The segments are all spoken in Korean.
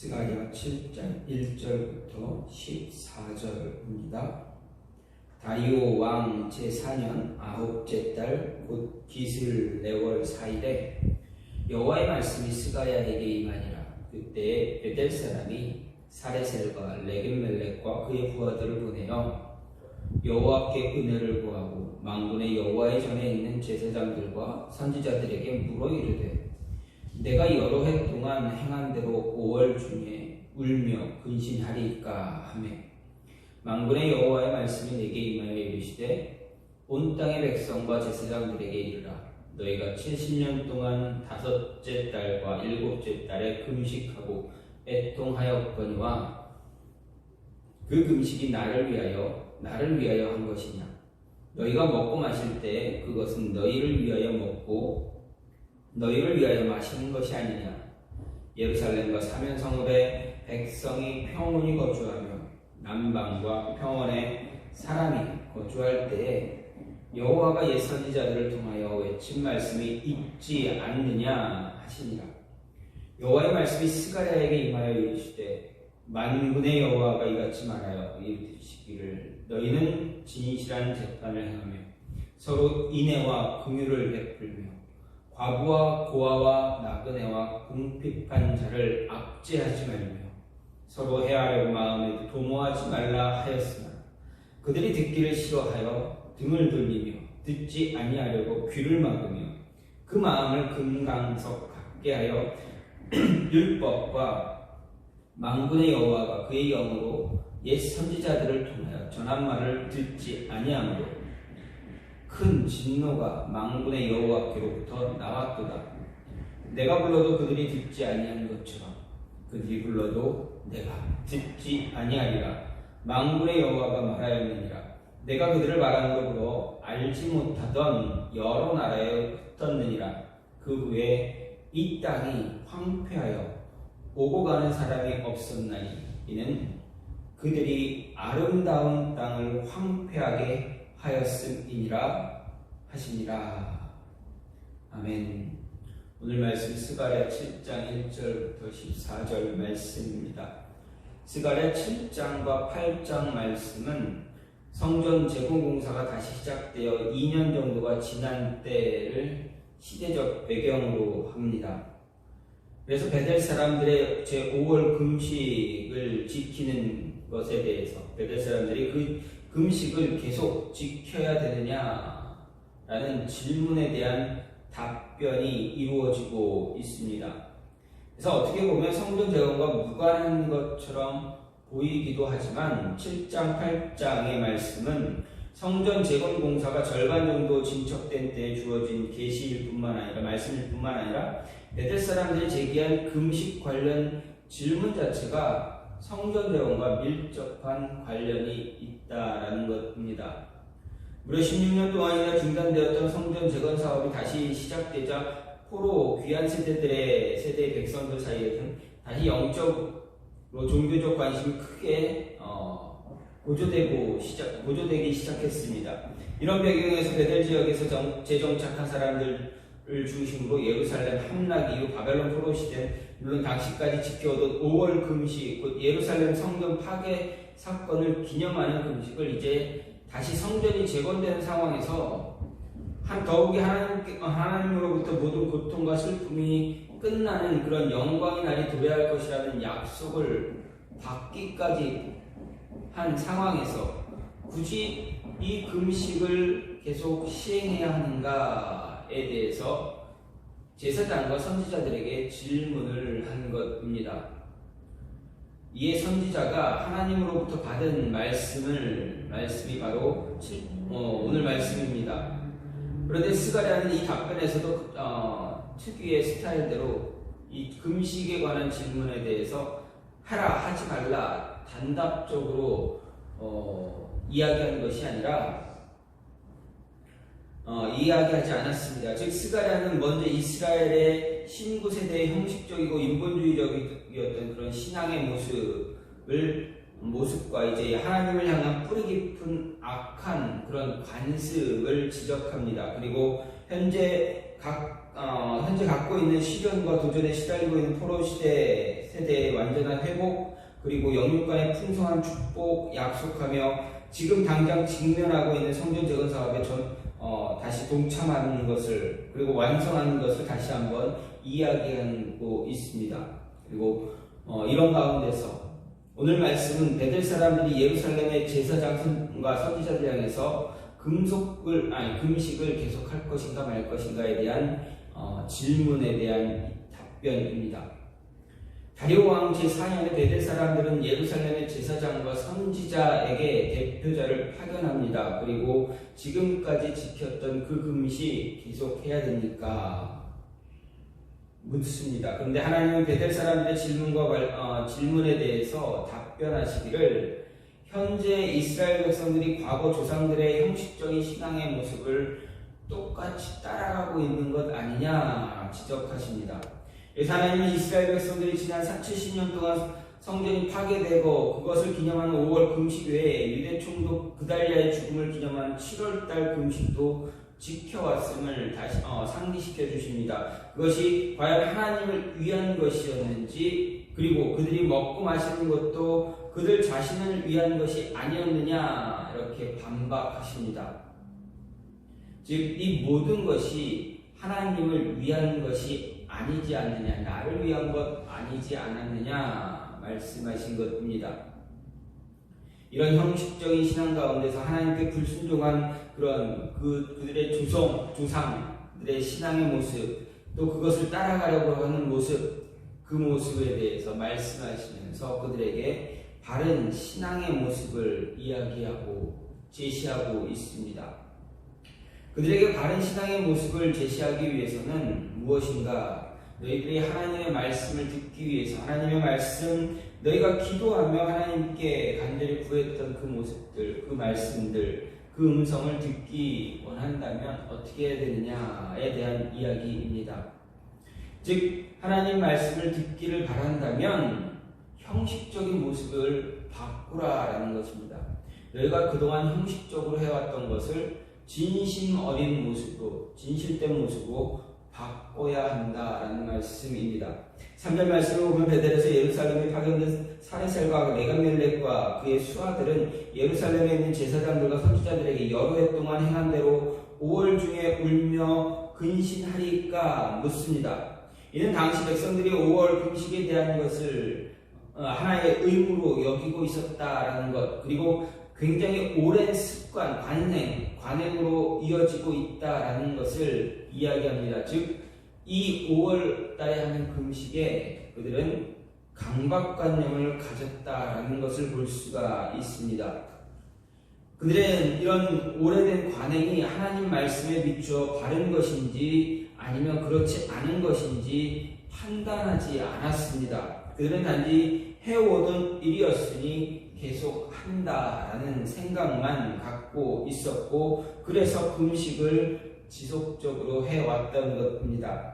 스가랴 7장 1절부터 14절입니다. 다리오 왕 제4년 아홉째 달 곧 기슬레월 4일에 여호와의 말씀이 스가랴에게 임하니라. 그때 베델 사람이 사레셀과 레굼멜렉과 그의 부하들을 보내어 여호와께 은혜를 구하고 만군의 여호와의 전에 있는 제사장들과 선지자들에게 물어 이르되 내가 여러 해 동안 행한 대로 5월 중에 울며 근신하리이까 하며 만군의 여호와의 말씀이 내게 임하여 이르시되 온 땅의 백성과 제사장들에게 이르라. 너희가 70년 동안 5째 달과 7째 달에 금식하고 애통하였거니와 그 금식이 나를 위하여 한 것이냐. 너희가 먹고 마실 때 그것은 너희를 위하여 먹고 너희를 위하여 마시는 것이 아니냐. 예루살렘과 사면성읍에 백성이 평온히 거주하며 남방과 평원에 사람이 거주할 때에 여호와가 옛 선지자들을 통하여 외친 말씀이 있지 않느냐 하시니라. 여호와의 말씀이 스가랴에게 임하여 이르시되 만군의 여호와가 이같이 말하여 이르시기를 너희는 진실한 재판을 행하며 서로 인애와 긍휼을 베풀며 과부와 고아와 나그네와 궁핍한 자를 압제하지 말며 서로 해하려고 마음에 도모하지 말라 하였으나 그들이 듣기를 싫어하여 등을 돌리며 듣지 아니하려고 귀를 막으며 그 마음을 금강석 같게 하여 율법과 만군의 여호와가 그의 영으로 옛 선지자들을 통하여 전한 말을 듣지 아니하므로 큰 진노가 만군의 여호와께로부터 나왔도다. 내가 불러도 그들이 듣지 아니하는 것처럼 그들이 불러도 내가 듣지 아니하리라. 만군의 여호와가 말하였느니라. 내가 그들을 바람으로 알지 못하던 여러 나라에 흩었느니라. 그 후에 이 땅이 황폐하여 오고 가는 사람이 없었나니 이는 그들이 아름다운 땅을 황폐하게 하였음이니라 하시니라. 아멘. 오늘 말씀 스가랴 7장 1절부터 14절 말씀입니다. 스가랴 7장과 8장 말씀은 성전 재건공사가 다시 시작되어 2년 정도가 지난 때를 시대적 배경으로 합니다. 그래서 베델 사람들의 제5월 금식을 지키는 것에 대해서 베델 사람들이 그 금식을 계속 지켜야 되느냐라는 질문에 대한 답변이 이루어지고 있습니다. 그래서 어떻게 보면 성전 재건과 무관한 것처럼 보이기도 하지만 7장, 8장의 말씀은 성전 재건 공사가 절반 정도 진척된 때에 주어진 계시일 뿐만 아니라 말씀일 뿐만 아니라 베델 사람들이 제기한 금식 관련 질문 자체가 성전 재건과 밀접한 관련이 있다라는 것입니다. 무려 16년 동안이나 중단되었던 성전 재건 사업이 다시 시작되자 포로 귀한 세대의 백성들 사이에서는 다시 영적으로 종교적 관심이 크게 고조되기 시작했습니다. 이런 배경에서 베델 지역에서 재정착한 사람들을 중심으로 예루살렘 함락 이후 바벨론 포로 시대, 물론 당시까지 지켜오던 5월 금식, 곧 예루살렘 성전 파괴 사건을 기념하는 금식을 이제 다시 성전이 재건되는 상황에서 더욱이 하나님으로부터 모든 고통과 슬픔이 끝나는 그런 영광의 날이 도래할 것이라는 약속을 받기까지 한 상황에서 굳이 이 금식을 계속 시행해야 하는가에 대해서 제사장과 선지자들에게 질문을 한 것입니다. 이에 선지자가 하나님으로부터 받은 말씀이 바로 오늘 말씀입니다. 그런데 스가랴는 이 답변에서도 특유의 스타일대로 이 금식에 관한 질문에 대해서 하라 하지 말라 단답적으로 이야기하는 것이 아니라 이야기하지 않았습니다. 즉 스가랴는 먼저 이스라엘의 신구 세대의 형식적이고 인본주의적이었던 그런 신앙의 모습과 이제 하나님을 향한 뿌리 깊은 악한 그런 관습을 지적합니다. 그리고 현재 갖고 있는 시련과 도전에 시달리고 있는 포로 시대 대해 완전한 회복, 그리고 영육 간의 풍성한 축복 약속하며 지금 당장 직면하고 있는 성전 재건 사업에 다시 동참하는 것을, 그리고 완성하는 것을 다시 한번 이야기하고 있습니다. 그리고 이런 가운데서 오늘 말씀은 베델 사람들이 예루살렘의 제사장과 선지자들 향해서 금식을 계속할 것인가 말 것인가에 대한 질문에 대한 답변입니다. 다리오 왕 제4년에 베델 사람들은 예루살렘의 제사장과 선지자에게 대표자를 파견합니다. 그리고 지금까지 지켰던 그 금식 계속해야 됩니까? 묻습니다. 그런데 하나님은 베델 사람들의 질문에 대해서 답변하시기를 현재 이스라엘 백성들이 과거 조상들의 형식적인 신앙의 모습을 똑같이 따라가고 있는 것 아니냐 지적하십니다. 그래서 하나님은 이스라엘 백성들이 지난 70년 동안 성전이 파괴되고 그것을 기념하는 5월 금식 외에 유대 총독 그달리아의 죽음을 기념하는 7월달 금식도 지켜왔음을 다시 상기시켜 주십니다. 그것이 과연 하나님을 위한 것이었는지, 그리고 그들이 먹고 마시는 것도 그들 자신을 위한 것이 아니었느냐 이렇게 반박하십니다. 즉 이 모든 것이 하나님을 위한 것이 아니지 않느냐, 나를 위한 것 아니지 않았느냐 말씀하신 것입니다. 이런 형식적인 신앙 가운데서 하나님께 불순종한 그런 그들의 조상들의 신앙의 모습, 또 그것을 따라가려고 하는 모습, 그 모습에 대해서 말씀하시면서 그들에게 바른 신앙의 모습을 이야기하고 제시하고 있습니다. 그들에게 바른 신앙의 모습을 제시하기 위해서는 무엇인가? 너희들이 하나님의 말씀을 듣기 위해서 하나님의 말씀, 너희가 기도하며 하나님께 간절히 구했던 그 모습들, 그 말씀들, 그 음성을 듣기 원한다면 어떻게 해야 되느냐에 대한 이야기입니다. 즉 하나님 말씀을 듣기를 바란다면 형식적인 모습을 바꾸라라는 것입니다. 너희가 그동안 형식적으로 해왔던 것을 진심 어린 모습으로, 진실된 모습으로 바꿔야 한다라는 말씀입니다. 3절 말씀을 보면 베델에서 예루살렘에 파견된 사레셀과 네간멜렉과 그의 수하들은 예루살렘에 있는 제사장들과 선지자들에게 여러 해 동안 행한 대로 5월 중에 울며 근신하리까 묻습니다. 이는 당시 백성들이 5월 금식에 대한 것을 하나의 의무로 여기고 있었다라는 것, 그리고 굉장히 오랜 습관, 관행으로 이어지고 있다라는 것을 이야기합니다. 즉 이 5월 달에 하는 금식에 그들은 강박관념을 가졌다라는 것을 볼 수가 있습니다. 그들은 이런 오래된 관행이 하나님 말씀에 비추어 바른 것인지 아니면 그렇지 않은 것인지 판단하지 않았습니다. 그들은 단지 해오던 일이었으니 계속 한다라는 생각만 갖고 있었고, 그래서 금식을 지속적으로 해왔던 것입니다.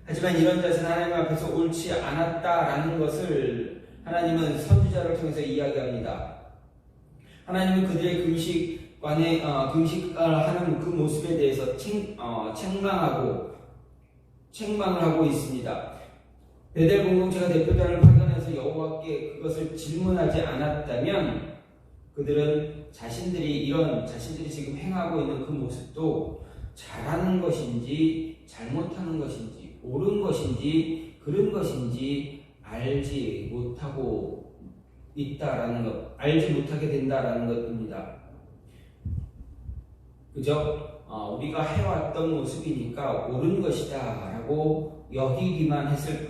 하지만 이런 자세는 하나님 앞에서 옳지 않았다라는 것을 하나님은 선지자를 통해서 이야기합니다. 하나님은 그들의 금식을 하는 그 모습에 대해서 책망을 하고 있습니다. 베델 공동체가 대표자를 파견해서 여호와께 그것을 질문하지 않았다면 그들은 자신들이 지금 행하고 있는 그 모습도 잘하는 것인지 잘못하는 것인지 옳은 것인지 그른 것인지 알지 못하고 있다라는 것, 알지 못하게 된다라는 것입니다. 그저 우리가 해왔던 모습이니까 옳은 것이다 라고 여기기만 했을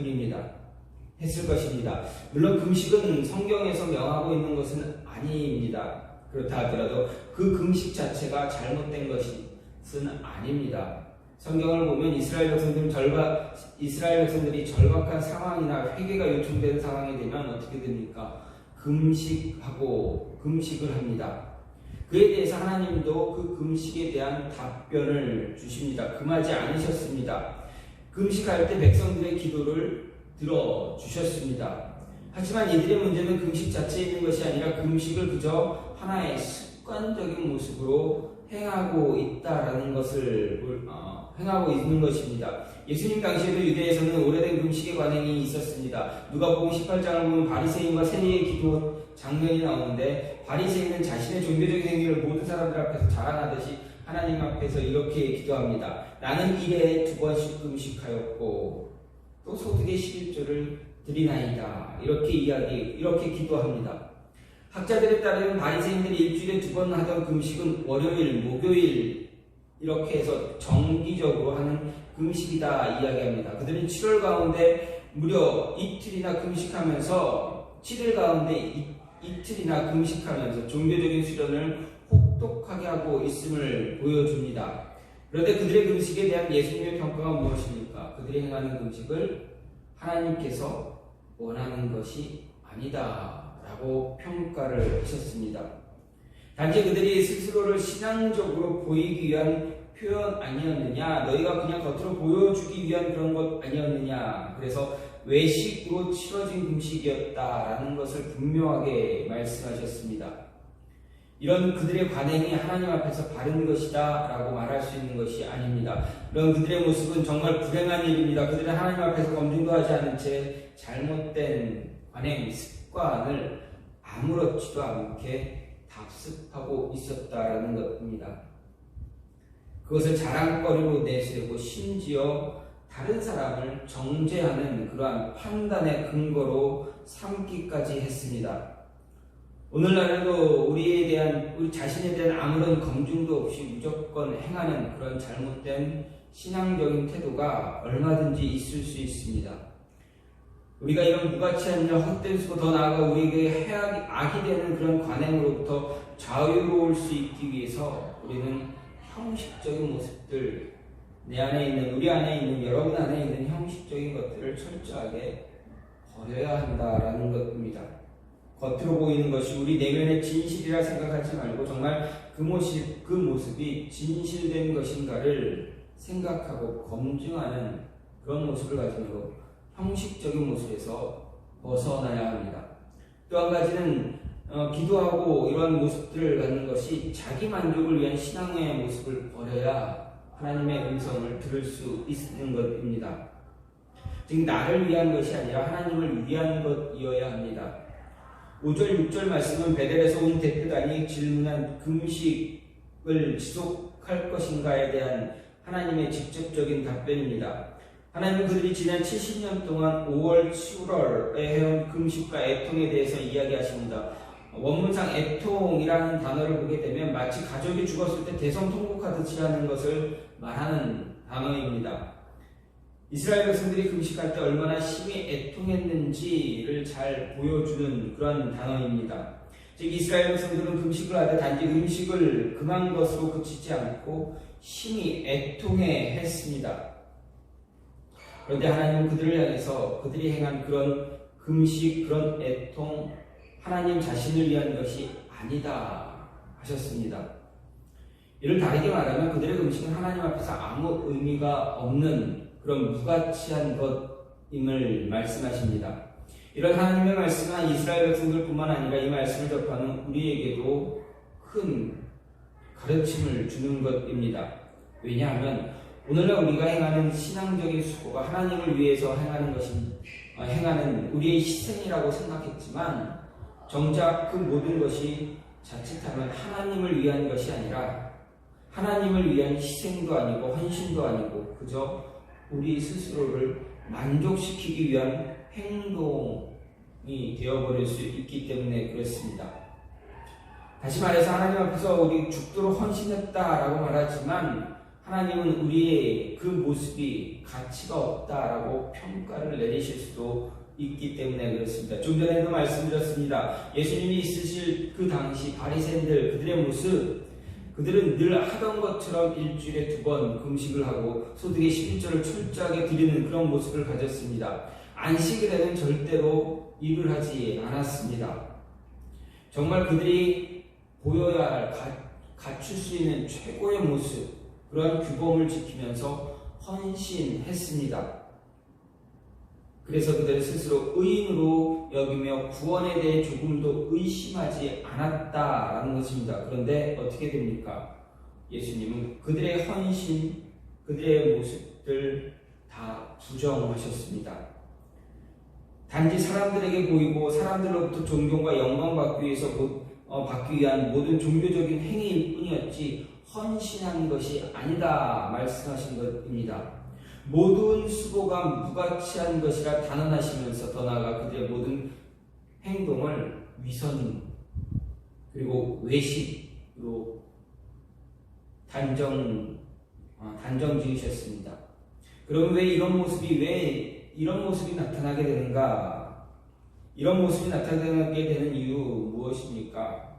것입니다. 물론 금식은 성경에서 명하고 있는 것은 아닙니다. 그렇다 하더라도 그 금식 자체가 잘못된 것은 아닙니다. 성경을 보면 이스라엘 백성들이 절박한 상황이나 회개가 요청되는 상황이 되면 어떻게 됩니까? 금식을 합니다. 그에 대해서 하나님도 그 금식에 대한 답변을 주십니다. 금하지 않으셨습니다. 금식할 때 백성들의 기도를 들어주셨습니다. 하지만 이들의 문제는 금식 자체에 있는 것이 아니라 금식을 그저 하나의 습관적인 모습으로 행하고 있다라는 것을 행하고 있는 것입니다. 예수님 당시에도 유대에서는 오래된 금식의 관행이 있었습니다. 누가복음 18장을 보면 바리새인과 세리의 기도 장면이 나오는데, 바리새인은 자신의 종교적인 행위를 모든 사람들 앞에서 자랑하듯이 하나님 앞에서 이렇게 기도합니다. 나는 1회에 2번씩 금식하였고 또 소득의 11조를 드리나이다. 이렇게 기도합니다. 학자들에 따르면 바리새인들이 일주일에 2번 하던 금식은 월요일, 목요일 이렇게 해서 정기적으로 하는 금식이다 이야기합니다. 그들은 7월 가운데 무려 이틀이나 금식하면서 7일 가운데 이틀이나 금식하면서 종교적인 수련을 혹독하게 하고 있음을 보여줍니다. 그런데 그들의 금식에 대한 예수님의 평가가 무엇입니까? 그들이 행하는 금식을 하나님께서 원하는 것이 아니다 라고 평가를 하셨습니다. 단지 그들이 스스로를 신앙적으로 보이기 위한 표현 아니었느냐, 너희가 그냥 겉으로 보여주기 위한 그런 것 아니었느냐, 그래서 외식으로 치러진 금식이었다라는 것을 분명하게 말씀하셨습니다. 이런 그들의 관행이 하나님 앞에서 바른 것이다 라고 말할 수 있는 것이 아닙니다. 이런 그들의 모습은 정말 불행한 일입니다. 그들은 하나님 앞에서 검증도 하지 않은 채 잘못된 관행, 습관을 아무렇지도 않게 답습하고 있었다라는 것입니다. 그것을 자랑거리로 내세우고 심지어 다른 사람을 정죄하는 그러한 판단의 근거로 삼기까지 했습니다. 오늘날에도 우리 자신에 대한 아무런 검증도 없이 무조건 행하는 그런 잘못된 신앙적인 태도가 얼마든지 있을 수 있습니다. 우리가 이런 무가치한 일, 헛된 수고, 더 나아가 우리에게 악이 되는 그런 관행으로부터 자유로울 수 있기 위해서 우리는 형식적인 모습들, 내 안에 있는, 우리 안에 있는, 여러분 안에 있는 형식적인 것들을 철저하게 버려야 한다라는 것입니다. 겉으로 보이는 것이 우리 내면의 진실이라 생각하지 말고 정말 그 모습이 진실된 것인가를 생각하고 검증하는 그런 모습을 가지고 형식적인 모습에서 벗어나야 합니다. 또 한 가지는 기도하고 이러한 모습들을 갖는 것이 자기 만족을 위한 신앙의 모습을 버려야 하나님의 음성을 들을 수 있는 것입니다. 즉 나를 위한 것이 아니라 하나님을 위한 것이어야 합니다. 5절 6절 말씀은 베델에서 온 대표단이 질문한 금식을 지속할 것인가에 대한 하나님의 직접적인 답변입니다. 하나님은 그들이 지난 70년 동안 5월 7월에 해온 금식과 애통에 대해서 이야기하십니다. 원문상 애통이라는 단어를 보게 되면 마치 가족이 죽었을 때 대성통곡하듯이 하는 것을 말하는 단어입니다. 이스라엘 백성들이 금식할 때 얼마나 심히 애통했는지를 잘 보여주는 그런 단어입니다. 즉 이스라엘 백성들은 금식을 하되 단지 음식을 금한 것으로 그치지 않고 심히 애통해 했습니다. 그런데 하나님은 그들을 향해서 그들이 행한 그런 금식, 그런 애통, 하나님 자신을 위한 것이 아니다 하셨습니다. 이를 다르게 말하면 그들의 금식은 하나님 앞에서 아무 의미가 없는 그런 무가치한 것임을 말씀하십니다. 이런 하나님의 말씀은 이스라엘 백성들뿐만 아니라 이 말씀을 접하는 우리에게도 큰 가르침을 주는 것입니다. 왜냐하면 오늘날 우리가 행하는 신앙적인 수고가 하나님을 위해서 행하는 우리의 희생이라고 생각했지만 정작 그 모든 것이 자칫하면 하나님을 위한 것이 아니라 하나님을 위한 희생도 아니고 헌신도 아니고 그저 우리 스스로를 만족시키기 위한 행동이 되어버릴 수 있기 때문에 그렇습니다. 다시 말해서 하나님 앞에서 우리 죽도록 헌신했다라고 말하지만 하나님은 우리의 그 모습이 가치가 없다라고 평가를 내리실 수도 있기 때문에 그렇습니다. 좀 전에도 말씀드렸습니다. 예수님이 있으실 그 당시 바리새인들 그들의 모습, 그들은 늘 하던 것처럼 일주일에 2번 금식을 하고 소득의 11조를 철저하게 드리는 그런 모습을 가졌습니다. 안식일에는 절대로 일을 하지 않았습니다. 정말 그들이 보여야 할, 갖출 수 있는 최고의 모습, 그러한 규범을 지키면서 헌신했습니다. 그래서 그들은 스스로 의인으로 여기며 구원에 대해 조금도 의심하지 않았다라는 것입니다. 그런데 어떻게 됩니까? 예수님은 그들의 헌신, 그들의 모습들 다 다 부정하셨습니다. 단지 사람들에게 보이고 사람들로부터 존경과 영광받기 위해서 받기 위한 모든 종교적인 행위일 뿐이었지 헌신한 것이 아니다 말씀하신 것입니다. 모든 수고가 무가치한 것이라 단언하시면서 더 나아가 그들의 모든 행동을 위선 그리고 외식으로 단정 지으셨습니다. 그럼 왜 이런 모습이 나타나게 되는가? 이런 모습이 나타나게 되는 이유 무엇입니까?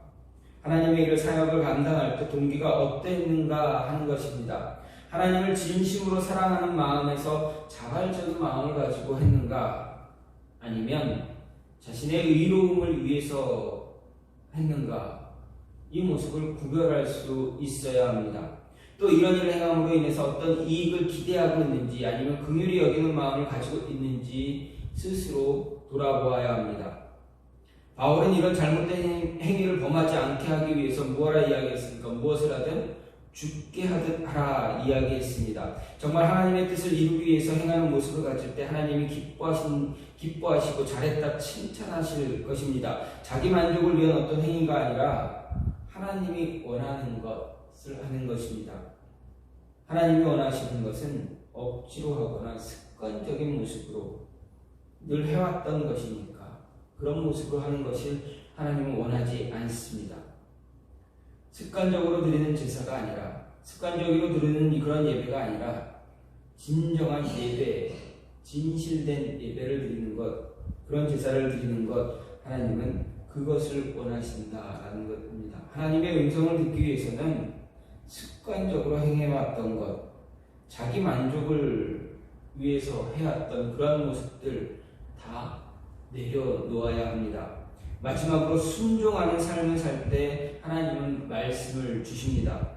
하나님의 일을 사역을 감당할 때 동기가 어땠는가 하는 것입니다. 하나님을 진심으로 사랑하는 마음에서 자발적인 마음을 가지고 했는가? 아니면 자신의 의로움을 위해서 했는가? 이 모습을 구별할 수 있어야 합니다. 또 이런 일을 행함으로 인해서 어떤 이익을 기대하고 있는지 아니면 긍휼히 여기는 마음을 가지고 있는지 스스로 돌아보아야 합니다. 바울은 이런 잘못된 행위를 범하지 않게 하기 위해서 무엇을 이야기했습니까? 무엇을 하든 죽게 하듯 하라 이야기했습니다. 정말 하나님의 뜻을 이루기 위해서 행하는 모습을 가질 때 하나님이 기뻐하시고 잘했다 칭찬하실 것입니다. 자기 만족을 위한 어떤 행위가 아니라 하나님이 원하는 것을 하는 것입니다. 하나님이 원하시는 것은 억지로 하거나 습관적인 모습으로 늘 해왔던 것이니까 그런 모습으로 하는 것을 하나님은 원하지 않습니다. 습관적으로 드리는 제사가 아니라 습관적으로 드리는 그런 예배가 아니라 진정한 예배, 진실된 예배를 드리는 것, 그런 제사를 드리는 것, 하나님은 그것을 원하신다라는 것입니다. 하나님의 음성을 듣기 위해서는 습관적으로 행해왔던 것, 자기 만족을 위해서 해왔던 그런 모습들 다 내려놓아야 합니다. 마지막으로 순종하는 삶을 살 때 하나님은 말씀을 주십니다.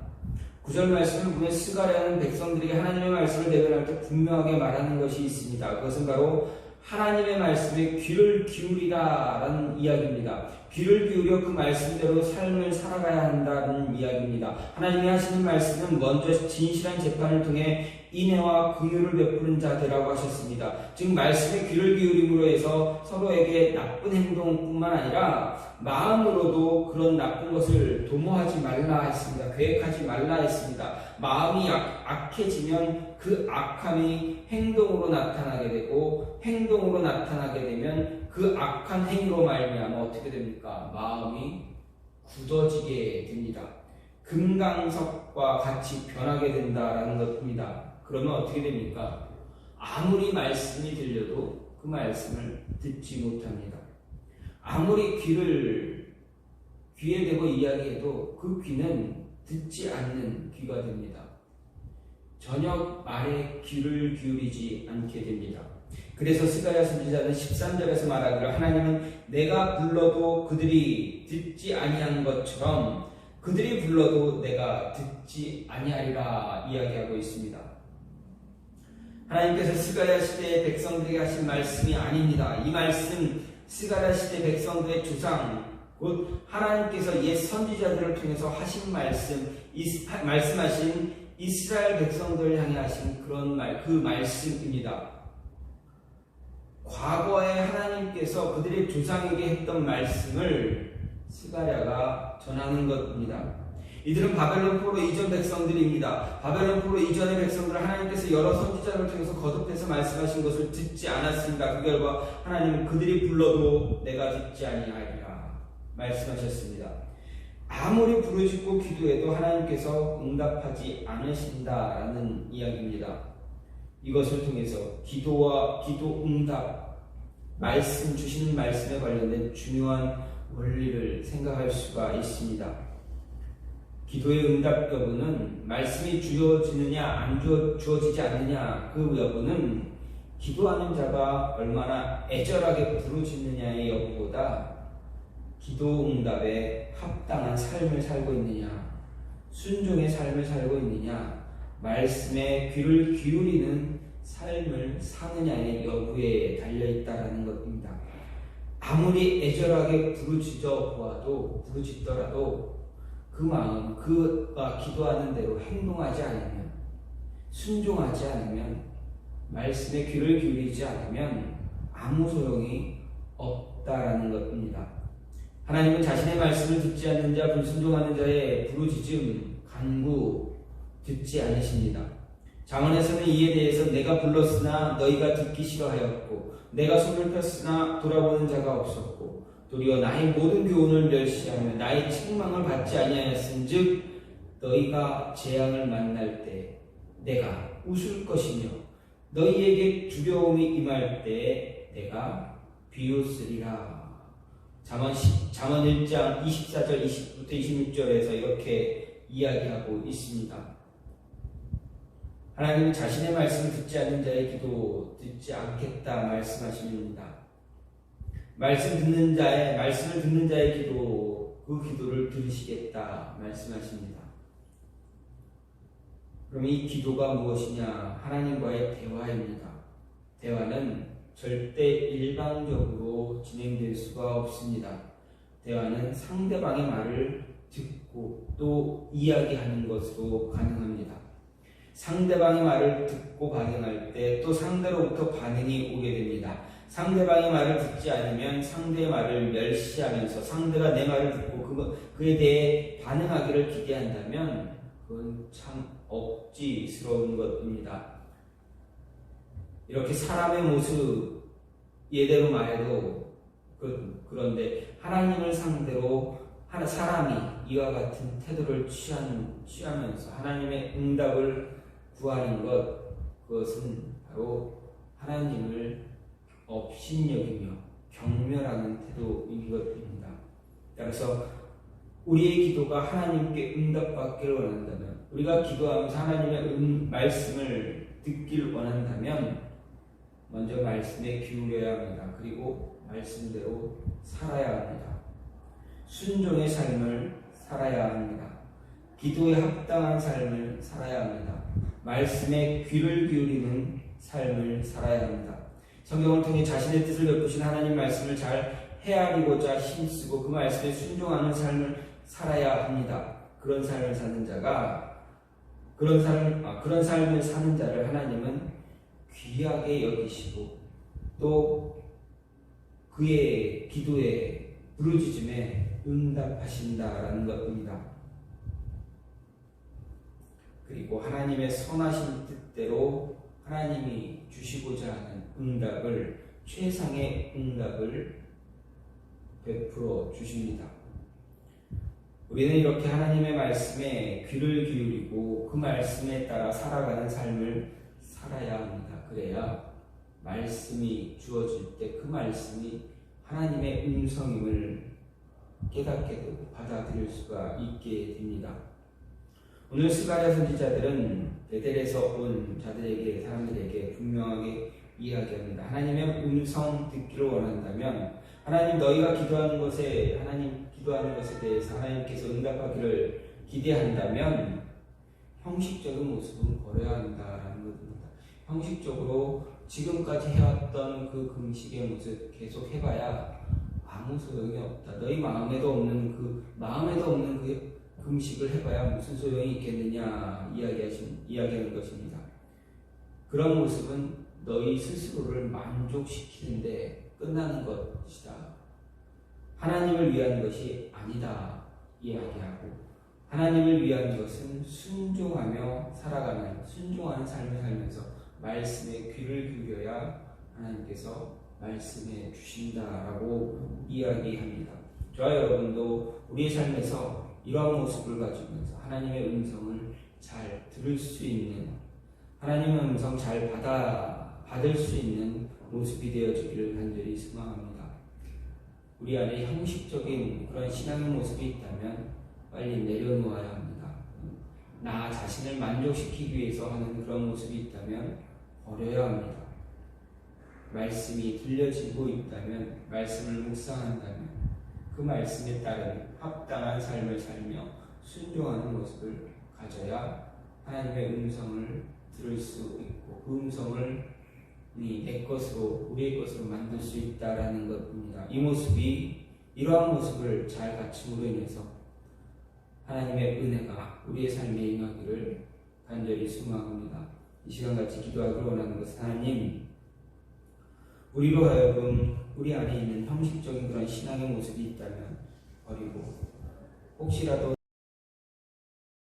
9절 말씀을 보면 스가랴는 백성들에게 하나님의 말씀을 대변할 때 분명하게 말하는 것이 있습니다. 그것은 바로 하나님의 말씀에 귀를 기울이라 라는 이야기입니다. 귀를 기울여 그 말씀대로 삶을 살아가야 한다는 이야기입니다. 하나님이 하시는 말씀은 먼저 진실한 재판을 통해 인애와 긍휼을 베푸는 자 되라고 하셨습니다. 즉 말씀에 귀를 기울임으로 해서 서로에게 나쁜 행동뿐만 아니라 마음으로도 그런 나쁜 것을 도모하지 말라 했습니다. 계획하지 말라 했습니다. 마음이 악해지면 그 악함이 행동으로 나타나게 되고 행동으로 나타나게 되면 그 악한 행위로 말미암아 어떻게 됩니까? 마음이 굳어지게 됩니다. 금강석과 같이 변하게 된다라는 것입니다. 그러면 어떻게 됩니까? 아무리 말씀이 들려도 그 말씀을 듣지 못합니다. 아무리 귀에 대고 이야기해도 그 귀는 듣지 않는 귀가 됩니다. 전혀 말에 귀를 기울이지 않게 됩니다. 그래서 스가랴 선지자는 13절에서 말하기를 하나님은 내가 불러도 그들이 듣지 아니한 것처럼 그들이 불러도 내가 듣지 아니하리라 이야기하고 있습니다. 하나님께서 스가랴 시대의 백성들에게 하신 말씀이 아닙니다. 이 말씀 스가랴 시대 백성들의 조상 곧 하나님께서 옛 선지자들을 통해서 하신 말씀하신 이스라엘 백성들을 향해 하신 그 말씀입니다. 과거에 하나님께서 그들의 조상에게 했던 말씀을 스가랴가 전하는 것입니다. 이들은 바벨론 포로 이전 백성들입니다. 바벨론 포로 이전의 백성들은 하나님께서 여러 선지자를 통해서 거듭해서 말씀하신 것을 듣지 않았습니다. 그 결과 하나님은 그들이 불러도 내가 듣지 아니하리라 말씀하셨습니다. 아무리 부르짖고 기도해도 하나님께서 응답하지 않으신다라는 이야기입니다. 이것을 통해서 기도와 기도 응답, 말씀 주시는 말씀에 관련된 중요한 원리를 생각할 수가 있습니다. 기도의 응답 여부는 말씀이 주어지느냐 안 주어지지 않느냐 그 여부는 기도하는 자가 얼마나 애절하게 부르짖느냐의 여부보다 기도 응답에 합당한 삶을 살고 있느냐, 순종의 삶을 살고 있느냐, 말씀에 귀를 기울이는 삶을 사느냐의 여부에 달려있다는 것입니다. 아무리 애절하게 부르짖더라도 그 마음, 그가 기도하는 대로 행동하지 않으면, 순종하지 않으면 말씀에 귀를 기울이지 않으면 아무 소용이 없다라는 것입니다. 하나님은 자신의 말씀을 듣지 않는 자, 불순종하는 자의 부르짖음, 간구 듣지 않으십니다. 잠언에서는 이에 대해서 내가 불렀으나 너희가 듣기 싫어하였고 내가 손을 폈으나 돌아보는 자가 없었고 도리어 나의 모든 교훈을 멸시하며 나의 책망을 받지 아니하였은즉 너희가 재앙을 만날 때 내가 웃을 것이며 너희에게 두려움이 임할 때 내가 비웃으리라. 잠언 1장 24절 20부터 26절에서 이렇게 이야기하고 있습니다. 하나님은 자신의 말씀을 듣지 않는 자의 기도 듣지 않겠다 말씀하십니다. 말씀을 듣는 자의 기도, 그 기도를 들으시겠다 말씀하십니다. 그럼 이 기도가 무엇이냐? 하나님과의 대화입니다. 대화는 절대 일방적으로 진행될 수가 없습니다. 대화는 상대방의 말을 듣고 또 이야기하는 것으로 가능합니다. 상대방의 말을 듣고 반응할 때 또 상대로부터 반응이 오게 됩니다. 상대방의 말을 듣지 않으면 상대의 말을 멸시하면서 상대가 내 말을 듣고 그에 대해 반응하기를 기대한다면 그건 참 억지스러운 것입니다. 이렇게 사람의 모습 예대로 말해도 그런데 하나님을 상대로 사람이 이와 같은 태도를 취하면서 하나님의 응답을 구하는 그것은 바로 하나님을 업신여기며 경멸하는 태도인 것입니다. 따라서 우리의 기도가 하나님께 응답받기를 원한다면, 우리가 기도하면서 하나님의 말씀을 듣기를 원한다면 먼저 말씀에 기울여야 합니다. 그리고 말씀대로 살아야 합니다. 순종의 삶을 살아야 합니다. 기도에 합당한 삶을 살아야 합니다. 말씀에 귀를 기울이는 삶을 살아야 합니다. 성경을 통해 자신의 뜻을 베푸신 하나님 말씀을 잘 헤아리고자 힘쓰고 그 말씀에 순종하는 삶을 살아야 합니다. 그런 삶을 사는 자를 하나님은 귀하게 여기시고 또 그의 기도에 부르짖음에 응답하신다라는 것입니다. 그리고 하나님의 선하신 뜻대로 하나님이 주시고자 하는 응답을, 최상의 응답을 베풀어 주십니다. 우리는 이렇게 하나님의 말씀에 귀를 기울이고 그 말씀에 따라 살아가는 삶을 살아야 합니다. 그래야 말씀이 주어질 때 그 말씀이 하나님의 음성임을 깨닫게 받아들일 수가 있게 됩니다. 오늘 스가랴 선지자들은 베델에서 온 사람들에게 분명하게 이야기합니다. 하나님의 음성 듣기를 원한다면, 하나님 너희가 기도하는 것에 대해서 하나님께서 응답하기를 기대한다면 형식적인 모습은 버려야 한다라는 것입니다. 형식적으로 지금까지 해왔던 그 금식의 모습 계속 해봐야 아무 소용이 없다. 너희 마음에도 없는 그 금식을 해봐야 무슨 소용이 있겠느냐 이야기하는 것입니다. 그런 모습은 너희 스스로를 만족시키는데 끝나는 것이다. 하나님을 위한 것이 아니다 이야기하고, 하나님을 위한 것은 순종하며 살아가는, 순종하는 삶을 살면서 말씀에 귀를 기울여야 하나님께서 말씀해 주신다라고 이야기합니다. 저와 여러분도 우리의 삶에서 이러한 모습을 가지면서 하나님의 음성을 잘 들을 수 있는, 하나님의 음성 잘 받을 수 있는 모습이 되어지기를 간절히 소망합니다. 우리 안에 형식적인 그런 신앙의 모습이 있다면 빨리 내려놓아야 합니다. 나 자신을 만족시키기 위해서 하는 그런 모습이 있다면 버려야 합니다. 말씀이 들려지고 있다면, 말씀을 묵상한다면 그 말씀에 따른 합당한 삶을 살며 순종하는 모습을 가져야 하나님의 음성을 들을 수 있고 그 음성을 내 것으로, 우리의 것으로 만들 수 있다라는 것입니다. 이러한 모습을 잘 갖춤으로 인해서 하나님의 은혜가 우리의 삶에 임하기를 간절히 소망합니다. 이 시간 같이 기도하기를 원하는 것은 하나님, 우리로 하여금 우리 안에 있는 형식적인 그런 신앙의 모습이 있다면 버리고 혹시라도